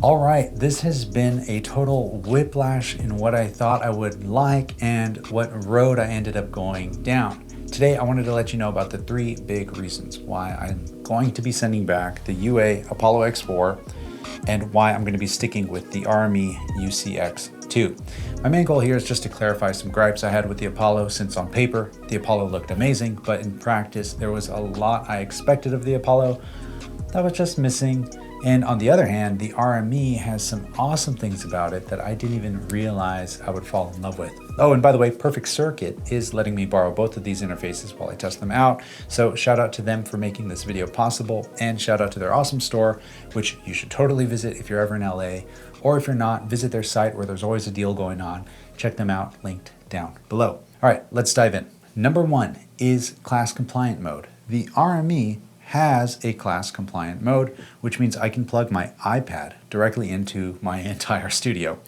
All right, this has been a total whiplash in what I thought I would like and what road I ended up going down. Today, I wanted to let you know about the 3 big reasons why I'm going to be sending back the UA Apollo X4 and why I'm going to be sticking with the RME UCX II. My main goal here is just to clarify some gripes I had with the Apollo, since on paper, the Apollo looked amazing, but in practice, there was a lot I expected of the Apollo that was just missing. And on the other hand, the RME has some awesome things about it that I didn't even realize I would fall in love with. Oh, and by the way, Perfect Circuit is letting me borrow both of these interfaces while I test them out. So shout out to them for making this video possible, and shout out to their awesome store, which you should totally visit if you're ever in LA, or if you're not, visit their site where there's always a deal going on. Check them out, linked down below. All right, let's dive in. Number 1 is class compliant mode. The RME has a class compliant mode, which means I can plug my iPad directly into my entire studio.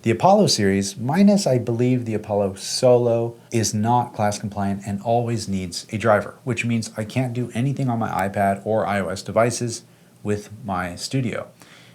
The Apollo series, minus I believe the Apollo Solo, is not class compliant and always needs a driver, which means I can't do anything on my iPad or iOS devices with my studio.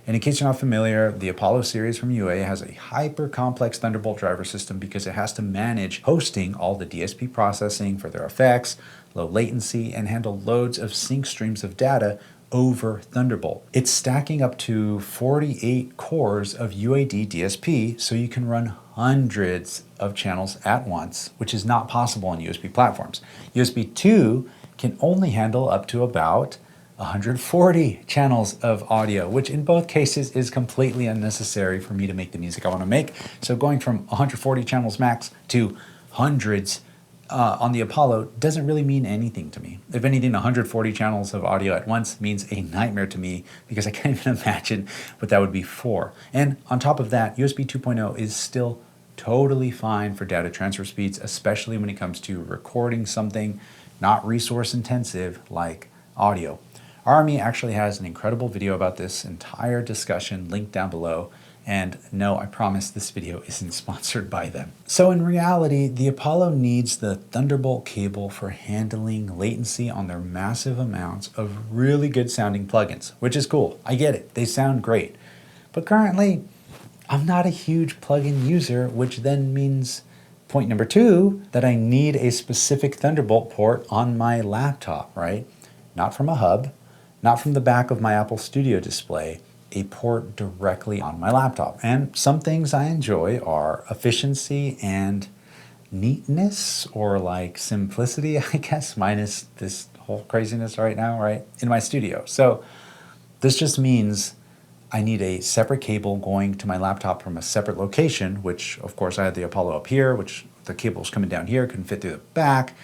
And in case you're not familiar, the Apollo series from UA has a hyper complex Thunderbolt driver system because it has to manage hosting all the DSP processing for their effects, low latency, and handle loads of sync streams of data over Thunderbolt. It's stacking up to 48 cores of UAD DSP, so you can run hundreds of channels at once, which is not possible on USB platforms. USB 2 can only handle up to about 140 channels of audio, which in both cases is completely unnecessary for me to make the music I want to make. So going from 140 channels max to hundreds on the Apollo doesn't really mean anything to me. If anything, 140 channels of audio at once means a nightmare to me because I can't even imagine what that would be for. And on top of that, USB 2.0 is still totally fine for data transfer speeds, especially when it comes to recording something not resource intensive like audio. RME actually has an incredible video about this entire discussion linked down below. And no, I promise this video isn't sponsored by them. So in reality, the Apollo needs the Thunderbolt cable for handling latency on their massive amounts of really good sounding plugins, which is cool. I get it, they sound great. But currently, I'm not a huge plugin user, which then means point number 2, that I need a specific Thunderbolt port on my laptop, right? Not from a hub, not from the back of my Apple Studio display, a port directly on my laptop. And some things I enjoy are efficiency and neatness, or like simplicity, I guess, minus this whole craziness right now, right, in my studio. So this just means I need a separate cable going to my laptop from a separate location, which of course I had the Apollo up here, which the cable's coming down here, couldn't fit through the back.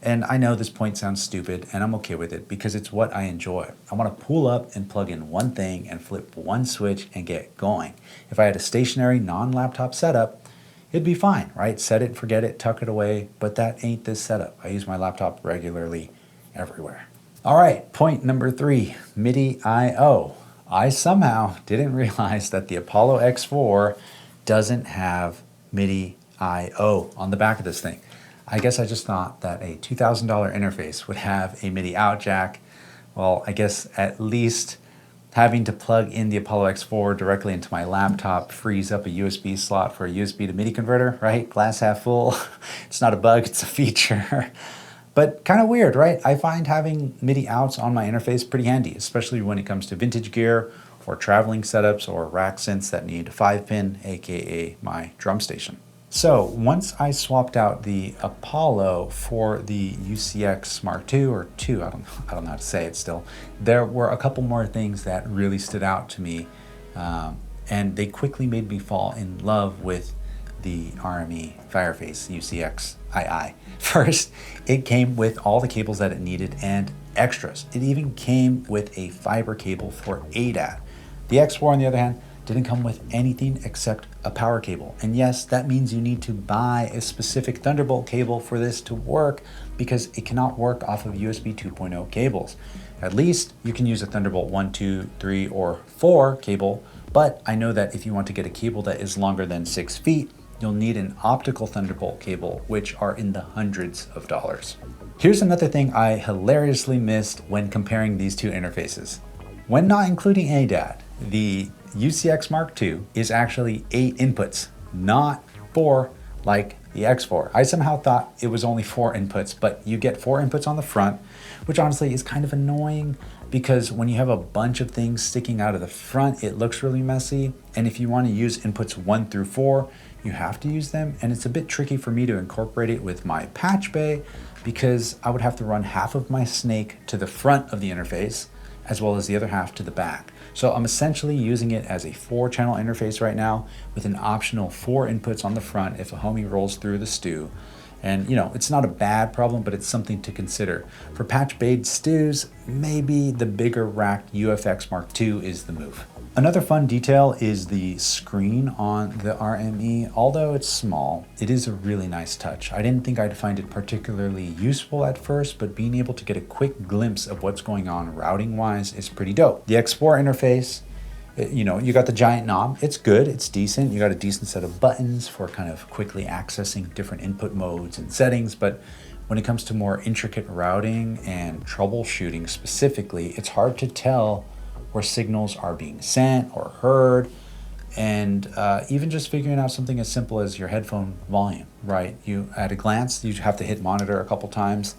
And I know this point sounds stupid, and I'm okay with it because it's what I enjoy. I want to pull up and plug in one thing and flip one switch and get going. If I had a stationary non-laptop setup, it'd be fine, right? Set it, forget it, tuck it away, but that ain't this setup. I use my laptop regularly everywhere. All right, point number 3, Midi I/O. I somehow didn't realize that the Apollo X4 doesn't have Midi I/O on the back of this thing. I guess I just thought that a $2,000 interface would have a MIDI out jack. Well, I guess at least having to plug in the Apollo X4 directly into my laptop frees up a USB slot for a USB to MIDI converter, right? Glass half full. It's not a bug, it's a feature. But kind of weird, right? I find having MIDI outs on my interface pretty handy, especially when it comes to vintage gear or traveling setups or rack synths that need 5-pin, aka my drum station. So once I swapped out the Apollo for the UCX Mark II or 2, I don't know how to say it still, there were a couple more things that really stood out to me, and they quickly made me fall in love with the RME Fireface UCX II. First, it came with all the cables that it needed and extras. It even came with a fiber cable for ADAT. The X4, on the other hand, didn't come with anything except a power cable. And yes, that means you need to buy a specific Thunderbolt cable for this to work because it cannot work off of USB 2.0 cables. At least you can use a Thunderbolt 1, 2, 3, or 4 cable, but I know that if you want to get a cable that is longer than 6 feet, you'll need an optical Thunderbolt cable, which are in the hundreds of dollars. Here's another thing I hilariously missed when comparing these two interfaces. When not including ADAT, the UCX Mark II is actually 8 inputs, not 4 like the X4. I somehow thought it was only 4 inputs, but you get 4 inputs on the front, which honestly is kind of annoying because when you have a bunch of things sticking out of the front, it looks really messy. And if you want to use inputs 1 through 4, you have to use them. And it's a bit tricky for me to incorporate it with my patch bay because I would have to run half of my snake to the front of the interface as well as the other half to the back. So I'm essentially using it as a 4-channel interface right now with an optional 4 inputs on the front if a homie rolls through the stew. And you know, it's not a bad problem, but it's something to consider. For patch bayed stews, maybe the bigger racked UFX Mark II is the move. Another fun detail is the screen on the RME. Although it's small, it is a really nice touch. I didn't think I'd find it particularly useful at first, but being able to get a quick glimpse of what's going on routing wise is pretty dope. The X4 interface, you know, you got the giant knob. It's good, it's decent. You got a decent set of buttons for kind of quickly accessing different input modes and settings, but when it comes to more intricate routing and troubleshooting specifically, it's hard to tell where signals are being sent or heard, and even just figuring out something as simple as your headphone volume, right? You, at a glance, you have to hit monitor a couple times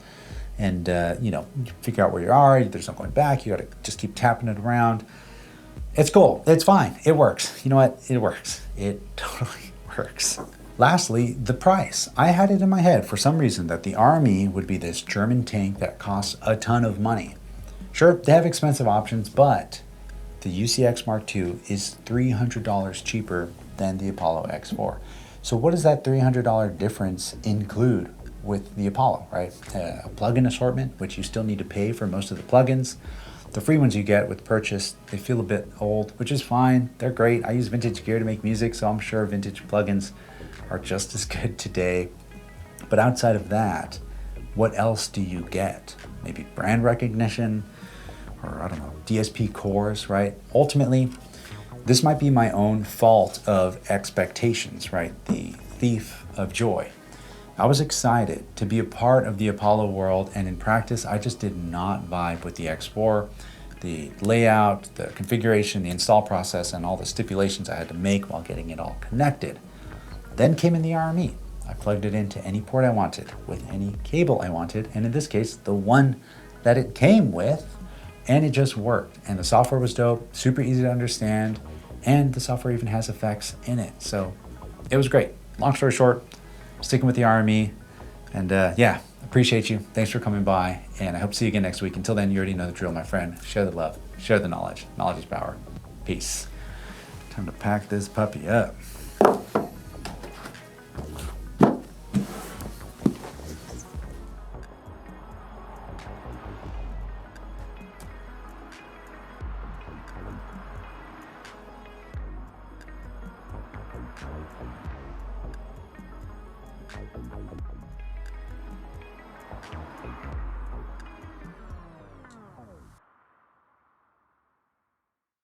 and you know, figure out where you are. There's no going back. You got to just keep tapping it around. It's cool. It's fine. It works. You know what? It works. It totally works. Lastly, the price. I had it in my head for some reason that the RME would be this German tank that costs a ton of money. Sure, they have expensive options, but the UCX Mark II is $300 cheaper than the Apollo X4. So what does that $300 difference include with the Apollo, right? A plugin assortment, which you still need to pay for most of the plugins. The free ones you get with purchase, they feel a bit old, which is fine. They're great. I use vintage gear to make music, so I'm sure vintage plugins are just as good today. But outside of that, what else do you get? Maybe brand recognition, or I don't know, DSP cores, right? Ultimately, this might be my own fault of expectations, right? The thief of joy. I was excited to be a part of the Apollo world, and in practice, I just did not vibe with the X4, the layout, the configuration, the install process, and all the stipulations I had to make while getting it all connected. Then came in the RME. I plugged it into any port I wanted, with any cable I wanted, and in this case, the one that it came with, and it just worked. And the software was dope, super easy to understand, and the software even has effects in it. So it was great. Long story short, sticking with the RME, and yeah, appreciate you. Thanks for coming by, and I hope to see you again next week. Until then, you already know the drill, my friend. Share the love, share the knowledge. Knowledge is power. Peace. Time to pack this puppy up.